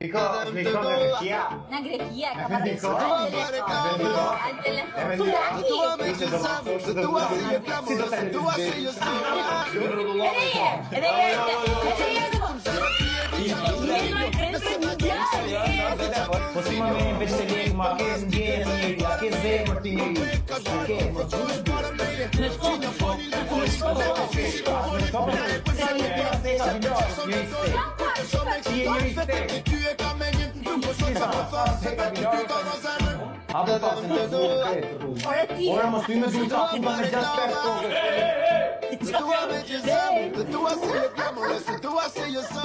Shmikon në Greqia. Në Greqia, ka Në po si më me veçelek, ma ke ndjeje të njëri, a ke zemër të njëri. Në Ora mos ty me duhet ta funda me 6-5 kokë. Tua se io so